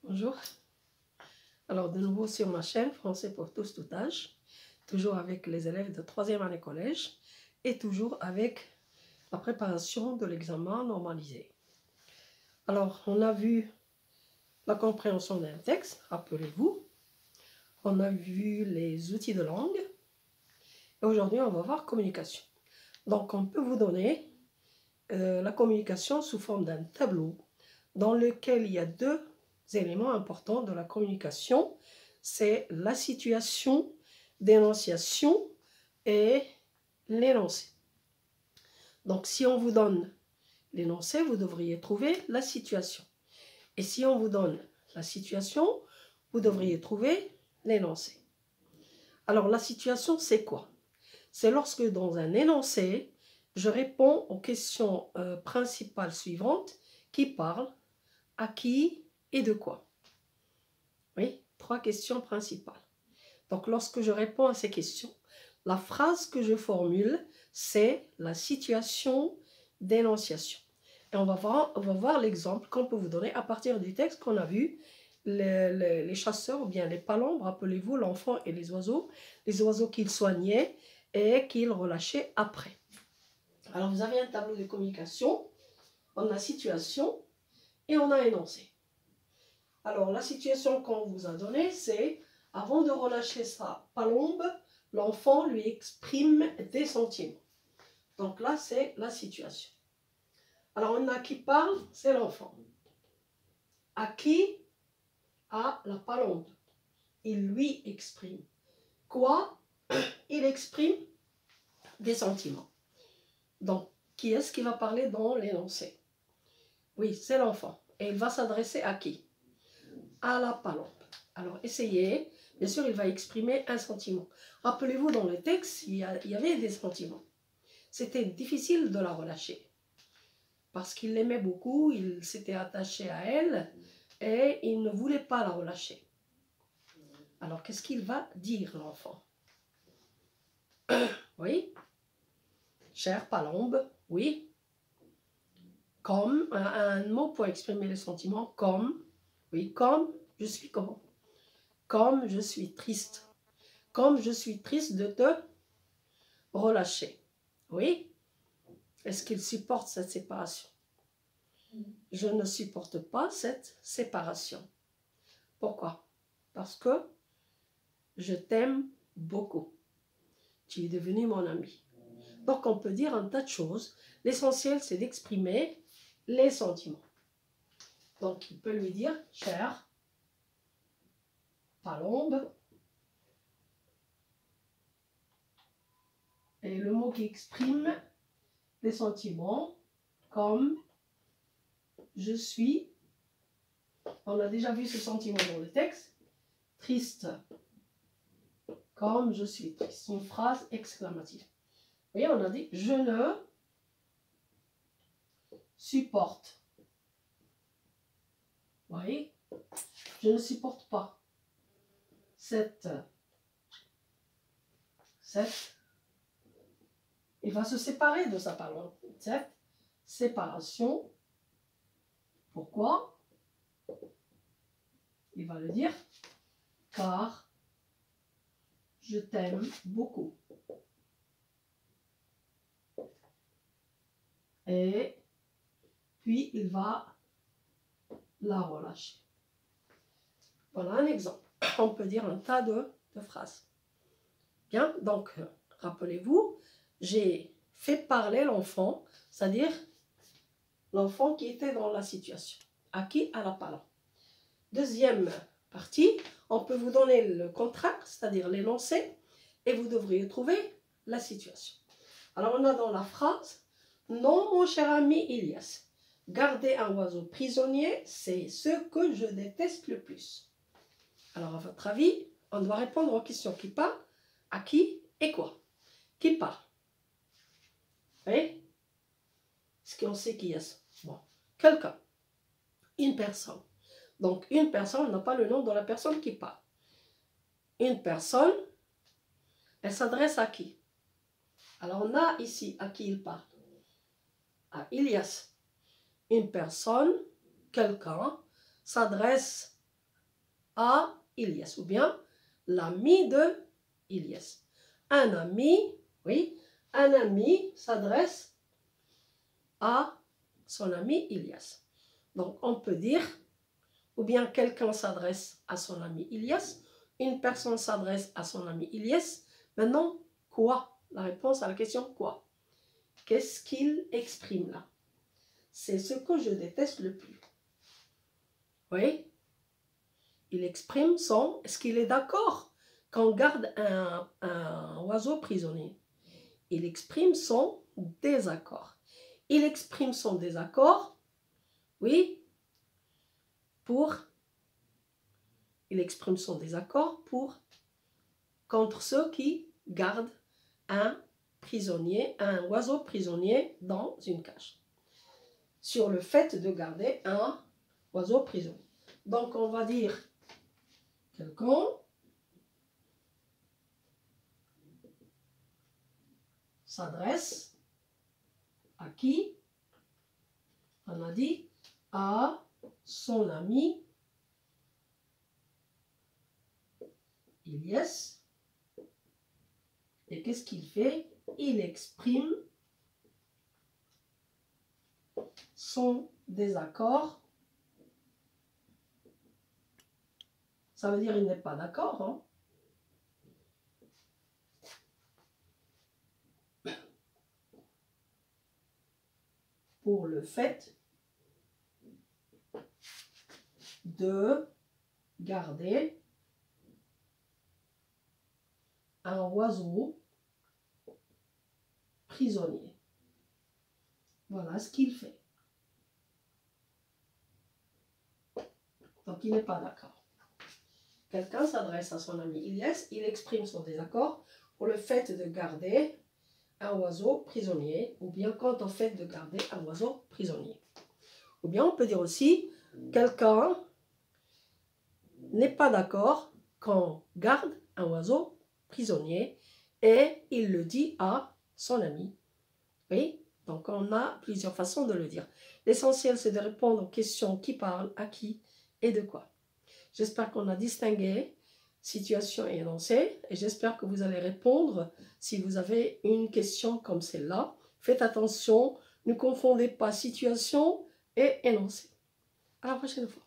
Bonjour. Alors de nouveau sur ma chaîne Français pour tous tout âge, toujours avec les élèves de 3e année collège et toujours avec la préparation de l'examen normalisé. Alors on a vu la compréhension d'un texte, rappelez-vous. On a vu les outils de langue. Et aujourd'hui on va voir communication. Donc on peut vous donner la communication sous forme d'un tableau dans lequel il y a deux éléments importants de la communication. C'est la situation d'énonciation et l'énoncé. Donc si on vous donne l'énoncé, vous devriez trouver la situation. Et si on vous donne la situation, vous devriez trouver l'énoncé. Alors la situation, c'est quoi? C'est lorsque dans un énoncé, je réponds aux questions principales suivantes qui parlent à qui et de quoi. Oui, 3 questions principales. Donc lorsque je réponds à ces questions, la phrase que je formule, c'est la situation d'énonciation. Et on va voir l'exemple qu'on peut vous donner à partir du texte qu'on a vu. Les chasseurs ou bien les palombres, rappelez-vous, l'enfant et les oiseaux qu'ils soignaient et qu'ils relâchaient après. Alors vous avez un tableau de communication, on a situation et on a énoncé. Alors la situation qu'on vous a donnée, c'est avant de relâcher sa palombe, l'enfant lui exprime des sentiments. Donc là, c'est la situation. Alors on a qui parle, c'est l'enfant. À qui? À la palombe. Il lui exprime. Quoi? Il exprime des sentiments. Donc, qui est-ce qui va parler dans l'énoncé? Oui, c'est l'enfant. Et il va s'adresser à qui? À la palombe. Alors, essayez. Bien sûr, il va exprimer un sentiment. Rappelez-vous, dans le texte, il y avait des sentiments. C'était difficile de la relâcher. Parce qu'il l'aimait beaucoup, il s'était attaché à elle et il ne voulait pas la relâcher. Alors, qu'est-ce qu'il va dire, l'enfant? Oui. Chère palombe, oui. Comme, un mot pour exprimer les sentiments, comme, oui, comme, je suis comment? Comme je suis triste. Comme je suis triste de te relâcher. Oui. Est-ce qu'il supporte cette séparation? Je ne supporte pas cette séparation. Pourquoi? Parce que je t'aime beaucoup. Tu es devenu mon ami. Donc on peut dire un tas de choses. L'essentiel, c'est d'exprimer les sentiments. Donc il peut lui dire, chère palombe. Et le mot qui exprime les sentiments, comme je suis, on a déjà vu ce sentiment dans le texte, triste, comme je suis triste, une phrase exclamative. Vous voyez, on a dit, je ne supporte. Vous voyez, je ne supporte pas cette, il va se séparer de sa parole. Cette séparation, pourquoi? Il va le dire, car je t'aime beaucoup. Et puis il va la relâcher. Voilà un exemple. On peut dire un tas de phrases. Bien, donc rappelez-vous, j'ai fait parler l'enfant, c'est-à-dire l'enfant qui était dans la situation. À qui? À la palombe. Deuxième partie, on peut vous donner le contraire, c'est-à-dire l'énoncé, et vous devriez trouver la situation. Alors on a dans la phrase, non mon cher ami Ilias, garder un oiseau prisonnier, c'est ce que je déteste le plus. Alors à votre avis, on doit répondre aux questions qui parlent, à qui et quoi. Qui parle? Vous voyez? Est-ce qu'on sait qui est-ce? Bon, quelqu'un, une personne. Donc une personne n'a pas le nom de la personne qui parle. Une personne, elle s'adresse à qui? Alors on a ici à qui il parle. À Ilias. Une personne, quelqu'un, s'adresse à Ilyes, ou bien l'ami de Ilyes. Un ami, oui, un ami s'adresse à son ami Ilyes. Donc, on peut dire, ou bien quelqu'un s'adresse à son ami Ilyes, une personne s'adresse à son ami Ilyes. Maintenant, quoi? La réponse à la question quoi? Qu'est-ce qu'il exprime là? C'est ce que je déteste le plus. Oui? Il exprime son... Est-ce qu'il est d'accord qu'on garde un oiseau prisonnier? Il exprime son désaccord. Il exprime son désaccord, oui, il exprime son désaccord contre ceux qui gardent un prisonnier, un oiseau prisonnier dans une cage. Sur le fait de garder un oiseau prisonnier. Donc on va dire quelqu'un s'adresse à qui? On a dit à son ami Ilyes. Et qu'est-ce qu'il fait? Il exprime son désaccord. Ça veut dire qu'il n'est pas d'accord, hein? Pour le fait de garder un oiseau prisonnier. Voilà ce qu'il fait. Donc il n'est pas d'accord. Quelqu'un s'adresse à son ami Ilyes, il exprime son désaccord pour le fait de garder un oiseau prisonnier, ou bien quand on fait de garder un oiseau prisonnier. Ou bien on peut dire aussi, quelqu'un n'est pas d'accord qu'on garde un oiseau prisonnier et il le dit à son ami. Oui, donc on a plusieurs façons de le dire. L'essentiel, c'est de répondre aux questions qui parlent, à qui et de quoi. J'espère qu'on a distingué situation et énoncé et j'espère que vous allez répondre si vous avez une question comme celle-là. Faites attention, ne confondez pas situation et énoncé. À la prochaine fois.